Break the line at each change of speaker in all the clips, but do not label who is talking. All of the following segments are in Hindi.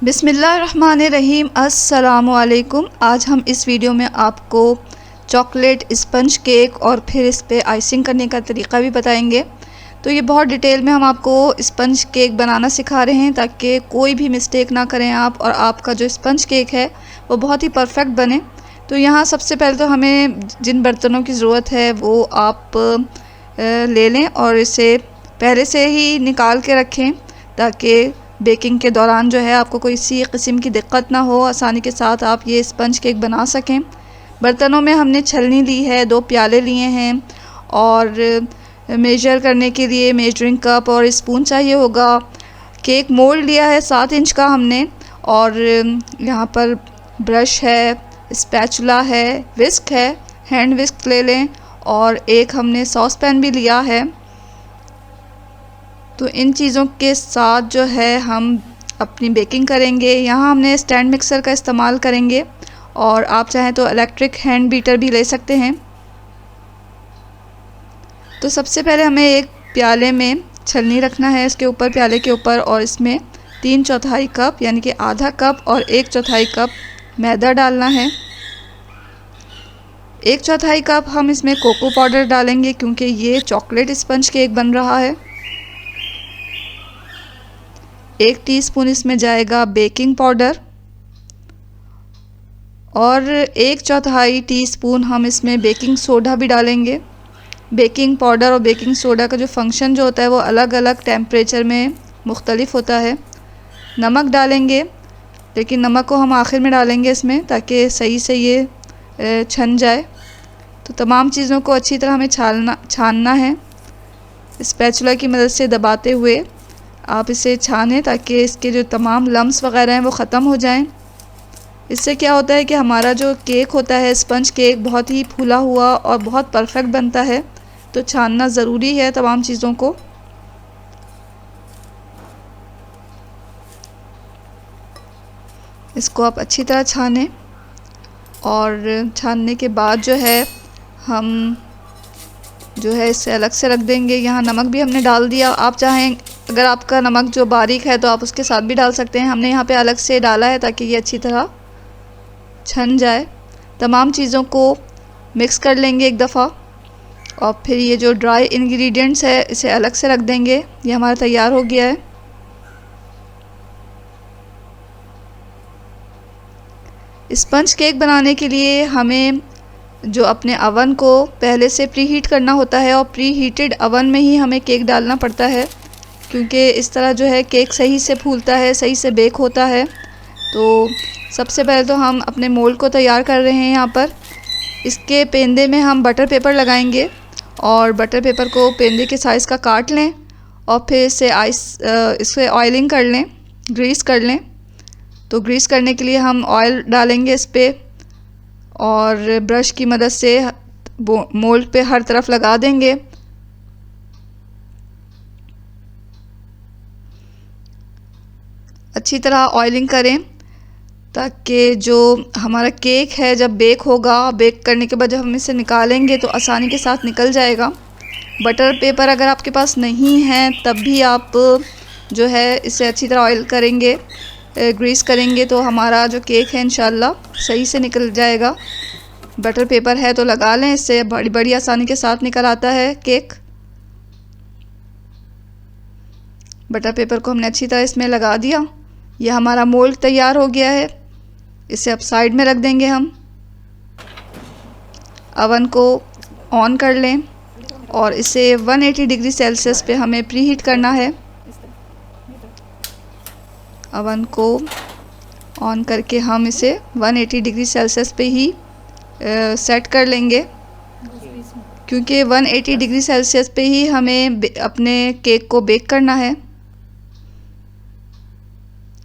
बिस्मिल्लाहिर्रहमानिर्रहीम। अस्सलामुअलैकुम। आज हम इस वीडियो में आपको चॉकलेट स्पंज केक और फिर इस पे आइसिंग करने का तरीका भी बताएंगे। तो ये बहुत डिटेल में हम आपको स्पंज केक बनाना सिखा रहे हैं ताकि कोई भी मिस्टेक ना करें आप, और आपका जो स्पंज केक है वो बहुत ही परफेक्ट बने। तो यहाँ सबसे पहले तो हमें जिन बर्तनों की ज़रूरत है वो आप ले लें और इसे पहले से ही निकाल के रखें ताकि बेकिंग के दौरान जो है आपको कोई सी किस्म की दिक्कत ना हो, आसानी के साथ आप ये स्पंज केक बना सकें। बर्तनों में हमने छलनी ली है, 2 प्याले लिए हैं और मेजर करने के लिए मेजरिंग कप और स्पून चाहिए होगा। केक मोल्ड लिया है 7 इंच का हमने, और यहाँ पर ब्रश है, स्पैचुला है, विस्क है, हैंड विस्क ले लें, और एक हमने सॉस पैन भी लिया है। तो इन चीज़ों के साथ जो है हम अपनी बेकिंग करेंगे। यहाँ हमने स्टैंड मिक्सर का इस्तेमाल करेंगे और आप चाहें तो इलेक्ट्रिक हैंड बीटर भी ले सकते हैं। तो सबसे पहले हमें एक प्याले में छलनी रखना है इसके ऊपर, प्याले के ऊपर, और इसमें 3/4 कप यानी कि आधा कप और 1/4 कप मैदा डालना है। 1/4 कप हम इसमें कोको पाउडर डालेंगे क्योंकि ये चॉकलेट स्पंज केक बन रहा है। 1 टीस्पून इसमें जाएगा बेकिंग पाउडर और 1/4 टीस्पून हम इसमें बेकिंग सोडा भी डालेंगे। बेकिंग पाउडर और बेकिंग सोडा का जो फंक्शन जो होता है वो अलग अलग टेम्परेचर में मुख्तलिफ होता है। नमक डालेंगे, लेकिन नमक को हम आखिर में डालेंगे इसमें ताकि सही से ये छन जाए। तो तमाम चीज़ों को अच्छी तरह हमें छानना है। स्पैचुला की मदद से दबाते हुए आप इसे छानें ताकि इसके जो तमाम लम्स वग़ैरह हैं वो ख़त्म हो जाएं। इससे क्या होता है कि हमारा जो केक होता है स्पंज केक बहुत ही फूला हुआ और बहुत परफेक्ट बनता है। तो छानना ज़रूरी है तमाम चीज़ों को। इसको आप अच्छी तरह छानें और छानने के बाद जो है हम जो है इसे अलग से रख देंगे। यहाँ नमक भी हमने डाल दिया। आप चाहें अगर आपका नमक जो बारीक है तो आप उसके साथ भी डाल सकते हैं। हमने यहाँ पे अलग से डाला है ताकि ये अच्छी तरह छन जाए। तमाम चीज़ों को मिक्स कर लेंगे एक दफ़ा, और फिर ये जो ड्राई इंग्रेडिएंट्स है इसे अलग से रख देंगे। ये हमारा तैयार हो गया है। स्पंज केक बनाने के लिए हमें जो अपने अवन को पहले से प्री हीट करना होता है, और प्री हीटेड अवन में ही हमें केक डालना पड़ता है क्योंकि इस तरह जो है केक सही से फूलता है, सही से बेक होता है। तो सबसे पहले तो हम अपने मोल्ड को तैयार कर रहे हैं। यहाँ पर इसके पेंदे में हम बटर पेपर लगाएंगे और बटर पेपर को पेंदे के साइज़ का काट लें और फिर इसे ऑयलिंग कर लें, ग्रीस कर लें। तो ग्रीस करने के लिए हम ऑयल डालेंगे इस पर और ब्रश की मदद से मोल्ड पे हर तरफ लगा देंगे। अच्छी तरह ऑयलिंग करें ताकि जो हमारा केक है जब बेक होगा, बेक करने के बाद जब हम इसे निकालेंगे तो आसानी के साथ निकल जाएगा। बटर पेपर अगर आपके पास नहीं है तब भी आप जो है इसे अच्छी तरह ऑयल करेंगे, ग्रीस करेंगे तो हमारा जो केक है इंशाल्लाह सही से निकल जाएगा। बटर पेपर है तो लगा लें, इससे बड़ी आसानी के साथ निकल आता है केक। बटर पेपर को हमने अच्छी तरह इसमें लगा दिया। यह हमारा मोल्ड तैयार हो गया है। इसे अब साइड में रख देंगे हम। अवन को ऑन कर लें और इसे 180 डिग्री सेल्सियस पे हमें प्री हीट करना है। अवन को ऑन करके हम इसे 180 डिग्री सेल्सियस पे ही सेट कर लेंगे क्योंकि 180 डिग्री सेल्सियस पे ही हमें अपने केक को बेक करना है।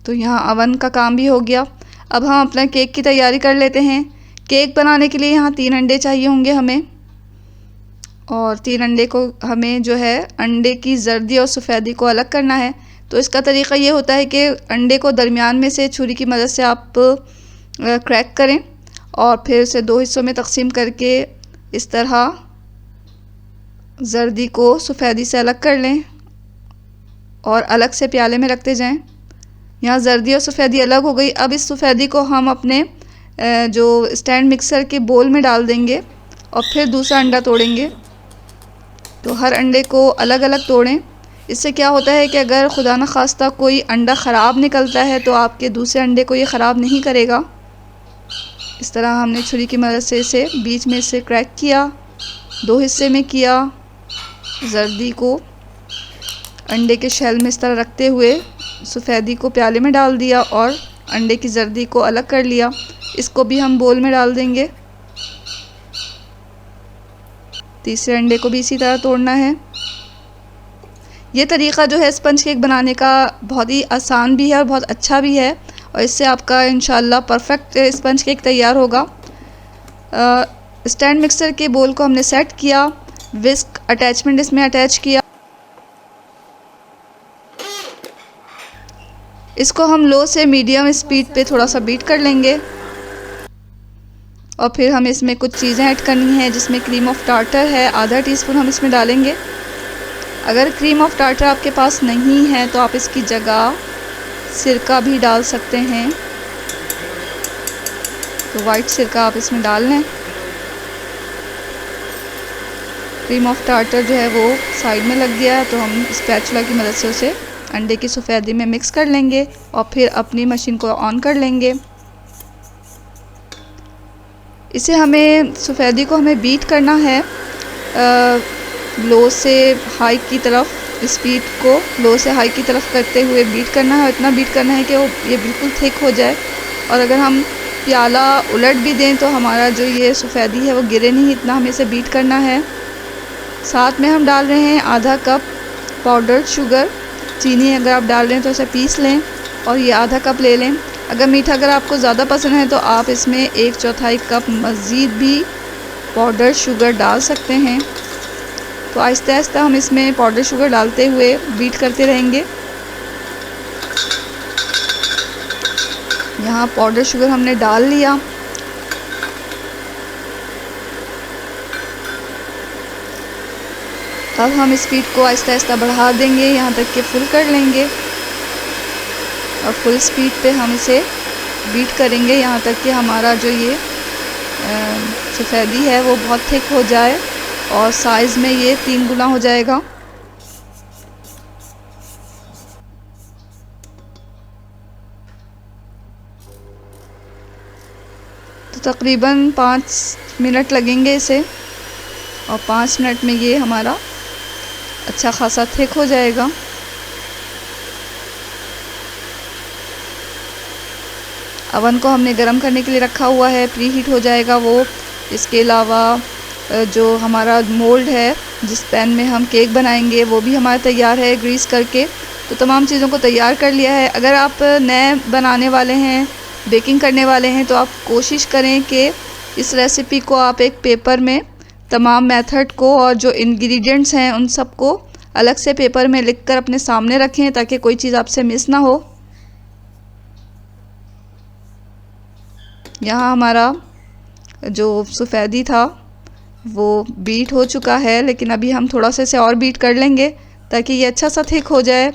तो यहाँ अवन का काम भी हो गया। अब हम अपना केक की तैयारी कर लेते हैं। केक बनाने के लिए यहाँ 3 अंडे चाहिए होंगे हमें, और 3 अंडे को हमें जो है अंडे की जर्दी और सफ़ेदी को अलग करना है। तो इसका तरीका ये होता है कि अंडे को दरमियान में से छुरी की मदद से आप क्रैक करें और फिर उसे 2 हिस्सों में तकसीम करके इस तरह जर्दी को सफ़ेदी से अलग कर लें और अलग से प्याले में रखते जाएं। यहाँ जर्दी और सफ़ेदी अलग हो गई। अब इस सफ़ेदी को हम अपने जो स्टैंड मिक्सर के बोल में डाल देंगे और फिर दूसरा अंडा तोड़ेंगे। तो हर अंडे को अलग अलग तोड़ें। इससे क्या होता है कि अगर खुदा न खास्ता कोई अंडा ख़राब निकलता है तो आपके दूसरे अंडे को ये ख़राब नहीं करेगा। इस तरह हमने छुरी की मदद से इसे बीच में से क्रैक किया, 2 हिस्से में किया। जर्दी को अंडे के शेल में इस तरह रखते हुए सफ़ेदी को प्याले में डाल दिया और अंडे की जर्दी को अलग कर लिया। इसको भी हम बोल में डाल देंगे। तीसरे अंडे को भी इसी तरह तोड़ना है। ये तरीक़ा जो है स्पंज केक बनाने का बहुत ही आसान भी है और बहुत अच्छा भी है, और इससे आपका इंशाल्लाह परफेक्ट स्पंज केक तैयार होगा। स्टैंड मिक्सर के बोल को हमने सेट किया, विस्क अटैचमेंट इसमें अटैच किया। इसको हम लो से मीडियम स्पीड पे थोड़ा सा बीट कर लेंगे और फिर हमें इसमें कुछ चीज़ें ऐड करनी है, जिसमें क्रीम ऑफ टार्टर है, आधा टीस्पून हम इसमें डालेंगे। अगर क्रीम ऑफ टार्टर आपके पास नहीं है तो आप इसकी जगह सिरका भी डाल सकते हैं। तो वाइट सिरका आप इसमें डाल लें। क्रीम ऑफ टार्टर जो है वो साइड में लग गया है, तो हम स्पैचुला की मदद से उसे अंडे की सफ़ेदी में मिक्स कर लेंगे और फिर अपनी मशीन को ऑन कर लेंगे। इसे हमें सफ़ेदी को हमें बीट करना है, लो से हाई की तरफ, स्पीड को लो से हाई की तरफ करते हुए बीट करना है। इतना बीट करना है कि वो ये बिल्कुल थिक हो जाए, और अगर हम प्याला उलट भी दें तो हमारा जो ये सफ़ेदी है वो गिरे नहीं। इतना हमें इसे बीट करना है। साथ में हम डाल रहे हैं आधा कप पाउडर्ड शुगर। चीनी अगर आप डाल रहे हैं तो इसे पीस लें और ये आधा कप ले लें। अगर मीठा अगर आपको ज़्यादा पसंद है तो आप इसमें 1/4 कप मज़ीद भी पाउडर शुगर डाल सकते हैं। तो आहिस्ता आहिस्ता हम इसमें पाउडर शुगर डालते हुए बीट करते रहेंगे। यहाँ पाउडर शुगर हमने डाल लिया। अब हम स्पीड को आहिस्ता आहिस्ता बढ़ा देंगे यहाँ तक कि फुल कर लेंगे, और फुल स्पीड पे हम इसे बीट करेंगे यहाँ तक कि हमारा जो ये सफ़ेदी है वो बहुत थिक हो जाए और साइज़ में ये 3 गुना हो जाएगा। तो तकरीबन 5 मिनट लगेंगे इसे, और 5 मिनट में ये हमारा अच्छा खासा थिक हो जाएगा। अवन को हमने गरम करने के लिए रखा हुआ है, प्री हीट हो जाएगा वो। इसके अलावा जो हमारा मोल्ड है जिस पैन में हम केक बनाएंगे वो भी हमारा तैयार है ग्रीस करके। तो तमाम चीज़ों को तैयार कर लिया है। अगर आप नए बनाने वाले हैं, बेकिंग करने वाले हैं, तो आप कोशिश करें कि इस रेसिपी को आप एक पेपर में तमाम मेथड को और जो इंग्रेडिएंट्स हैं उन सब को अलग से पेपर में लिखकर अपने सामने रखें ताकि कोई चीज़ आपसे मिस ना हो। यहाँ हमारा जो सफ़ेदी था वो बीट हो चुका है, लेकिन अभी हम थोड़ा सा इसे और बीट कर लेंगे ताकि ये अच्छा सा थिक हो जाए।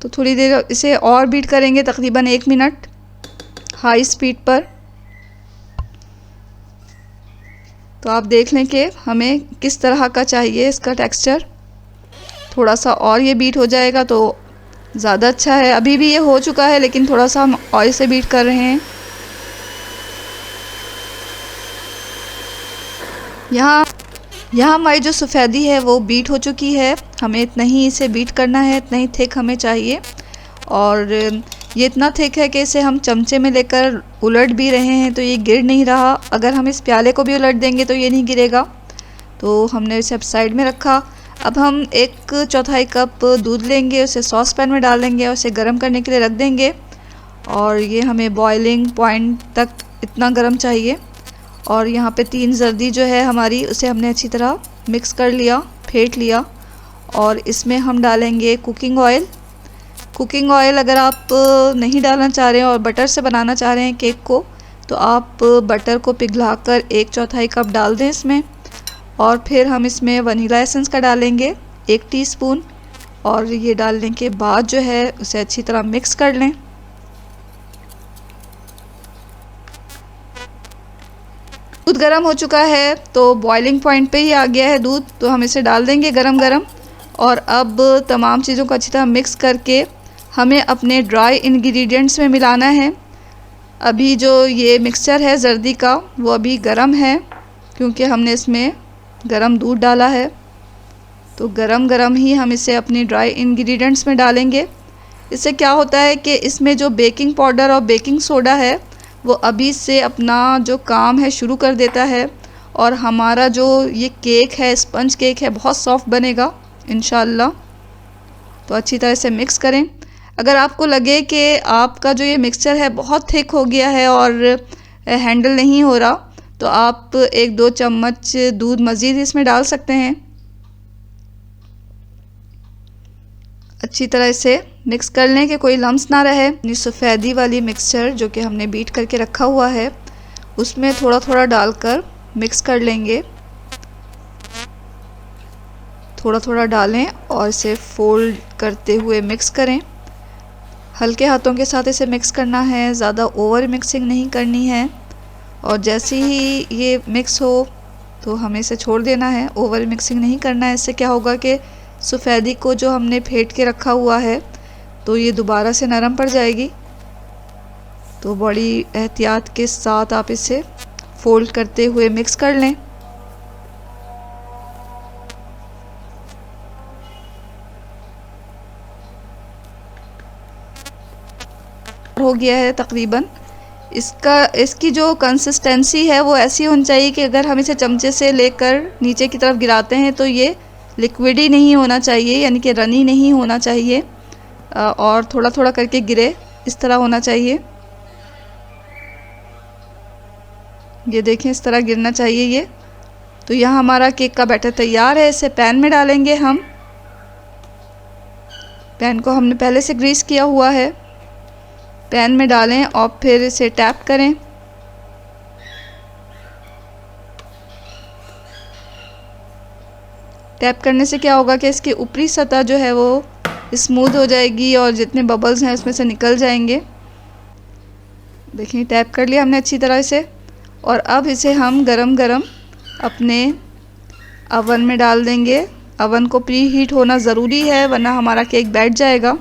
तो थोड़ी देर इसे और बीट करेंगे, तकरीबन 1 मिनट हाई स्पीड पर। तो आप देख लें कि हमें किस तरह का चाहिए इसका टेक्सचर। थोड़ा सा और ये बीट हो जाएगा तो ज़्यादा अच्छा है। अभी भी ये हो चुका है लेकिन थोड़ा सा हम ऑयल से बीट कर रहे हैं। यहाँ हमारी जो सफ़ेदी है वो बीट हो चुकी है। हमें इतना ही इसे बीट करना है, इतना ही थिक हमें चाहिए। और ये इतना थिक है कि इसे हम चमचे में लेकर उलट भी रहे हैं तो ये गिर नहीं रहा। अगर हम इस प्याले को भी उलट देंगे तो ये नहीं गिरेगा। तो हमने इसे साइड में रखा। अब हम 1/4 कप दूध लेंगे, उसे सॉस पैन में डाल देंगे और उसे गर्म करने के लिए रख देंगे। और ये हमें बॉइलिंग पॉइंट तक इतना गर्म चाहिए। और यहाँ पे 3 जर्दी जो है हमारी, उसे हमने अच्छी तरह मिक्स कर लिया, फेंट लिया। और इसमें हम डालेंगे कुकिंग ऑयल। कुकिंग ऑयल अगर आप नहीं डालना चाह रहे हैं और बटर से बनाना चाह रहे हैं केक को, तो आप बटर को पिघलाकर 1/4 कप डाल दें इसमें। और फिर हम इसमें वनीला एसेंस का डालेंगे 1 टीस्पून, और ये डालने के बाद जो है उसे अच्छी तरह मिक्स कर लें। दूध गर्म हो चुका है, तो बॉइलिंग पॉइंट पे ही आ गया है दूध, तो हम इसे डाल देंगे गरम गरम। और अब तमाम चीज़ों को अच्छी तरह मिक्स करके हमें अपने ड्राई इंग्रेडिएंट्स में मिलाना है। अभी जो ये मिक्सचर है जर्दी का वो अभी गरम है, क्योंकि हमने इसमें गरम दूध डाला है। तो गरम गरम ही हम इसे अपनी ड्राई इंग्रेडिएंट्स में डालेंगे। इससे क्या होता है कि इसमें जो बेकिंग पाउडर और बेकिंग सोडा है वो अभी से अपना जो काम है शुरू कर देता है, और हमारा जो ये केक है, स्पंज केक है, बहुत सॉफ्ट बनेगा इंशाल्लाह। तो अच्छी तरह से मिक्स करें। अगर आपको लगे कि आपका जो ये मिक्सचर है बहुत थिक हो गया है और हैंडल नहीं हो रहा, तो आप 1-2 चम्मच दूध मज़ीद इसमें डाल सकते हैं। अच्छी तरह से मिक्स कर लें कि कोई लम्स ना रहे। अपनी सफ़ेदी वाली मिक्सचर जो कि हमने बीट करके रखा हुआ है उसमें थोड़ा थोड़ा डालकर मिक्स कर लेंगे। थोड़ा थोड़ा डालें और इसे फोल्ड करते हुए मिक्स करें। हल्के हाथों के साथ इसे मिक्स करना है, ज़्यादा ओवर मिक्सिंग नहीं करनी है। और जैसे ही ये मिक्स हो तो हमें इसे छोड़ देना है, ओवर मिक्सिंग नहीं करना है। इससे क्या होगा कि सफ़ेदी को जो हमने फेंट के रखा हुआ है तो ये दोबारा से नरम पड़ जाएगी। तो बड़ी एहतियात के साथ आप इसे फोल्ड करते हुए मिक्स कर लें। हो गया है तकरीबन। इसकी जो कंसिस्टेंसी है वो ऐसी होनी चाहिए कि अगर हम इसे चमचे से लेकर नीचे की तरफ गिराते हैं तो ये लिक्विड ही नहीं होना चाहिए, यानी कि रनी नहीं होना चाहिए, और थोड़ा थोड़ा करके गिरे, इस तरह होना चाहिए। ये देखें, इस तरह गिरना चाहिए ये। तो यहाँ हमारा केक का बैटर तैयार है। इसे पैन में डालेंगे हम। पैन को हमने पहले से ग्रीस किया हुआ है। पैन में डालें और फिर इसे टैप करें। टैप करने से क्या होगा कि इसकी ऊपरी सतह जो है वो स्मूथ हो जाएगी और जितने बबल्स हैं उसमें से निकल जाएंगे। देखिए, टैप कर लिया हमने अच्छी तरह से। और अब इसे हम गरम गरम अपने अवन में डाल देंगे। अवन को प्री हीट होना ज़रूरी है, वरना हमारा केक बैठ जाएगा।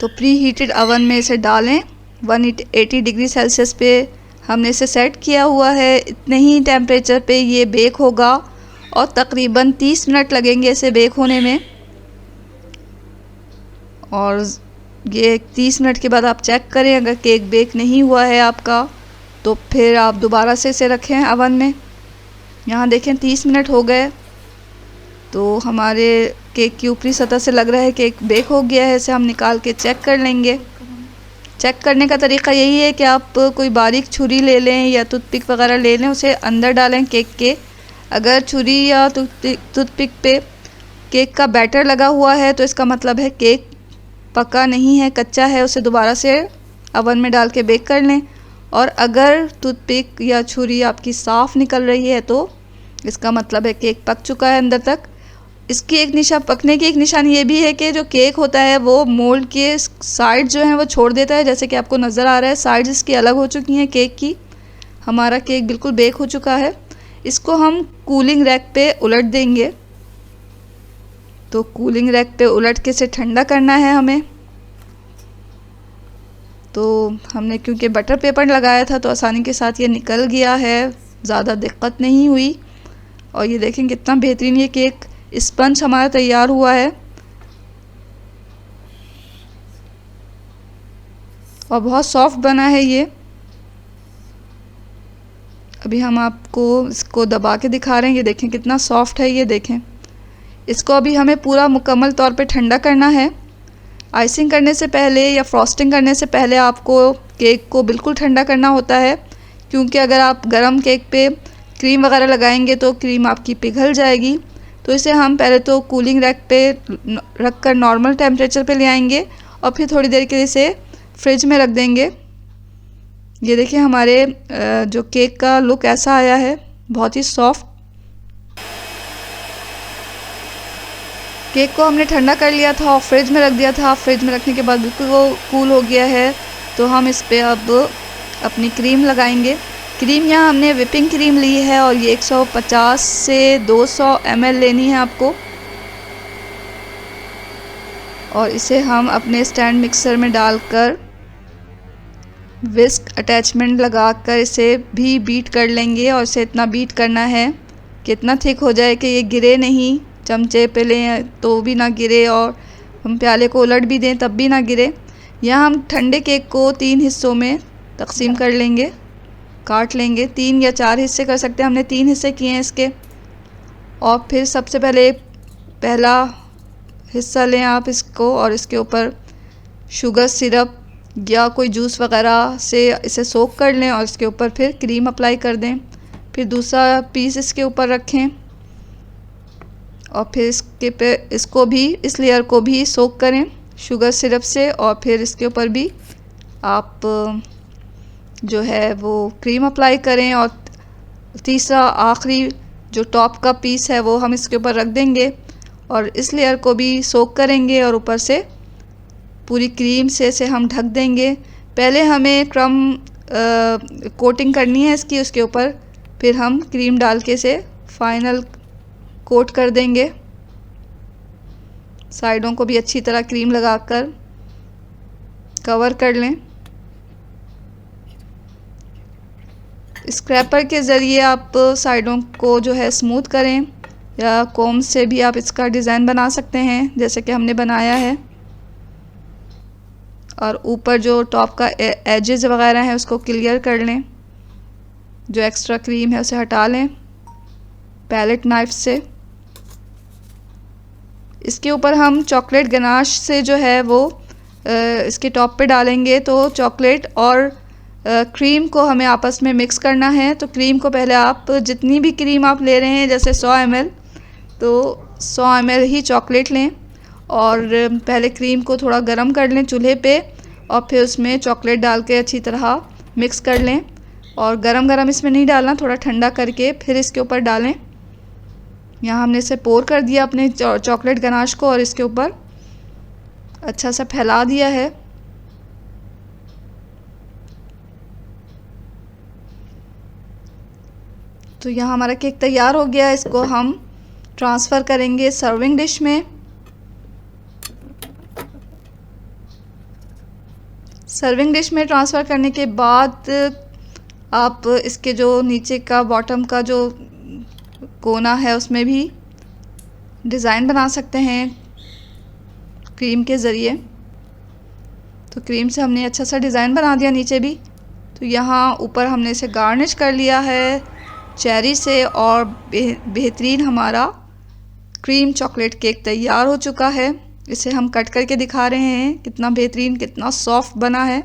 तो प्री हीटेड अवन में इसे डालें। 180 डिग्री सेल्सियस पे हमने इसे सेट किया हुआ है। इतने ही टेम्परेचर पे ये बेक होगा और तकरीबन 30 मिनट लगेंगे इसे बेक होने में। और ये 30 मिनट के बाद आप चेक करें, अगर केक बेक नहीं हुआ है आपका तो फिर आप दोबारा से इसे रखें अवन में। यहाँ देखें 30 मिनट हो गए, तो हमारे केक की ऊपरी सतह से लग रहा है केक बेक हो गया है। इसे हम निकाल के चेक कर लेंगे। चेक करने का तरीका यही है कि आप कोई बारीक छुरी ले लें या टूथपिक वगैरह ले लें, उसे अंदर डालें केक के। अगर छुरी या टूथपिक पे केक का बैटर लगा हुआ है तो इसका मतलब है केक पका नहीं है, कच्चा है। उसे दोबारा से अवन में डाल के बेक कर लें। और अगर टूथपिक या छुरी आपकी साफ़ निकल रही है तो इसका मतलब है केक पक चुका है अंदर तक। इसकी पकने की एक निशानी ये भी है कि जो केक होता है वो मोल्ड के साइड जो हैं वो छोड़ देता है। जैसे कि आपको नज़र आ रहा है, साइड्स इसकी अलग हो चुकी हैं केक की। हमारा केक बिल्कुल बेक हो चुका है। इसको हम कूलिंग रैक पे उलट देंगे। तो कूलिंग रैक पे उलट के इसे ठंडा करना है हमें। तो हमने क्योंकि बटर पेपर लगाया था तो आसानी के साथ ये निकल गया है, ज़्यादा दिक्कत नहीं हुई। और ये देखें कितना बेहतरीन ये केक स्पंज हमारा तैयार हुआ है और बहुत सॉफ्ट बना है ये। अभी हम आपको इसको दबा के दिखा रहे हैं, ये देखें कितना सॉफ्ट है। ये देखें, इसको अभी हमें पूरा मुकम्मल तौर पे ठंडा करना है। आइसिंग करने से पहले या फ्रॉस्टिंग करने से पहले आपको केक को बिल्कुल ठंडा करना होता है, क्योंकि अगर आप गरम केक पे क्रीम वगैरह लगाएंगे तो क्रीम आपकी पिघल जाएगी। तो इसे हम पहले तो कूलिंग रैक पे रख कर नॉर्मल टेम्परेचर पे ले आएंगे और फिर थोड़ी देर के लिए इसे फ्रिज में रख देंगे। ये देखिए हमारे जो केक का लुक ऐसा आया है, बहुत ही सॉफ्ट। केक को हमने ठंडा कर लिया था और फ्रिज में रख दिया था। फ्रिज में रखने के बाद बिल्कुल वो कूल हो गया है। तो हम इस पर अब अपनी क्रीम लगाएंगे। क्रीम यहाँ हमने व्हिपिंग क्रीम ली है और ये 150 से 200 ml लेनी है आपको। और इसे हम अपने स्टैंड मिक्सर में डालकर विस्क अटैचमेंट लगाकर इसे भी बीट कर लेंगे। और इसे इतना बीट करना है कि इतना थिक हो जाए कि ये गिरे नहीं, चमचे पे लें तो भी ना गिरे और हम प्याले को उलट भी दें तब भी ना गिरे। यहाँ हम ठंडे केक को 3 हिस्सों में तकसीम कर लेंगे, काट लेंगे। 3 या 4 हिस्से कर सकते हैं, हमने 3 हिस्से किए हैं इसके। और फिर सबसे पहले पहला हिस्सा लें आप इसको और इसके ऊपर शुगर सिरप या कोई जूस वगैरह से इसे सोक कर लें और इसके ऊपर फिर क्रीम अप्लाई कर दें। फिर दूसरा पीस इसके ऊपर रखें और फिर इसको भी, इस लेयर को भी सोक करें शुगर सिरप से। और फिर इसके ऊपर भी आप जो है वो क्रीम अप्लाई करें। और तीसरा आखिरी जो टॉप का पीस है वो हम इसके ऊपर रख देंगे और इस लेयर को भी सोक करेंगे और ऊपर से पूरी क्रीम से इसे हम ढक देंगे। पहले हमें क्रम कोटिंग करनी है इसकी, उसके ऊपर फिर हम क्रीम डाल के इसे फाइनल कोट कर देंगे। साइडों को भी अच्छी तरह क्रीम लगाकर कवर कर लें। स्क्रैपर के ज़रिए आप साइडों को जो है स्मूथ करें या कोम से भी आप इसका डिज़ाइन बना सकते हैं जैसे कि हमने बनाया है। और ऊपर जो टॉप का एजेस वगैरह हैं उसको क्लियर कर लें, जो एक्स्ट्रा क्रीम है उसे हटा लें पैलेट नाइफ से। इसके ऊपर हम चॉकलेट गनाश से जो है वो इसके टॉप पे डालेंगे। तो चॉकलेट और क्रीम को हमें आपस में मिक्स करना है। तो क्रीम को पहले आप जितनी भी क्रीम आप ले रहे हैं, जैसे 100 ml, तो 100 ml ही चॉकलेट लें और पहले क्रीम को थोड़ा गरम कर लें चूल्हे पे और फिर उसमें चॉकलेट डाल के अच्छी तरह मिक्स कर लें। और गरम गरम इसमें नहीं डालना, थोड़ा ठंडा करके फिर इसके ऊपर डालें। यहाँ हमने इसे पोर कर दिया अपने चॉकलेट गनाश को और इसके ऊपर अच्छा सा फैला दिया है। तो यहाँ हमारा केक तैयार हो गया। इसको हम ट्रांसफ़र करेंगे सर्विंग डिश में। सर्विंग डिश में ट्रांसफ़र करने के बाद आप इसके जो नीचे का बॉटम का जो कोना है उसमें भी डिज़ाइन बना सकते हैं क्रीम के ज़रिए। तो क्रीम से हमने अच्छा सा डिज़ाइन बना दिया नीचे भी। तो यहाँ ऊपर हमने इसे गार्निश कर लिया है चेरी से और बेहतरीन हमारा क्रीम चॉकलेट केक तैयार हो चुका है। इसे हम कट करके दिखा रहे हैं कितना बेहतरीन, कितना सॉफ्ट बना है।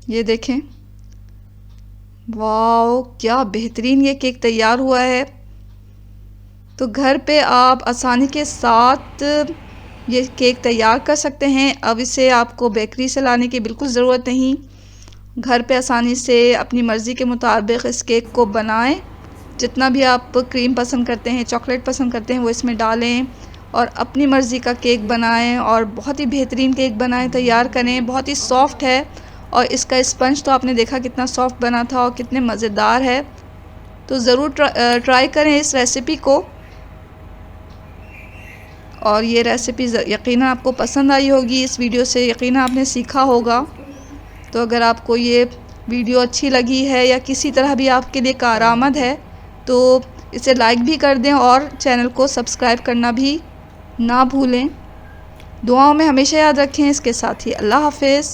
ये देखें, वाओ क्या बेहतरीन ये केक तैयार हुआ है। तो घर पे आप आसानी के साथ ये केक तैयार कर सकते हैं। अब इसे आपको बेकरी से लाने की बिल्कुल ज़रूरत नहीं, घर पे आसानी से अपनी मर्ज़ी के मुताबिक इस केक को बनाएं। जितना भी आप क्रीम पसंद करते हैं, चॉकलेट पसंद करते हैं, वो इसमें डालें और अपनी मर्ज़ी का केक बनाएं और बहुत ही बेहतरीन केक बनाएं, तैयार करें। बहुत ही सॉफ्ट है और इसका स्पंज तो आपने देखा कितना सॉफ्ट बना था और कितने मज़ेदार है। तो ज़रूर ट्राई करें इस रेसिपी को और ये रेसिपी यकीनन आपको पसंद आई होगी। इस वीडियो से यकीनन आपने सीखा होगा। तो अगर आपको ये वीडियो अच्छी लगी है या किसी तरह भी आपके लिए कारआमद है तो इसे लाइक भी कर दें और चैनल को सब्सक्राइब करना भी ना भूलें। दुआओं में हमेशा याद रखें। इसके साथ ही अल्लाह हाफ़िज़।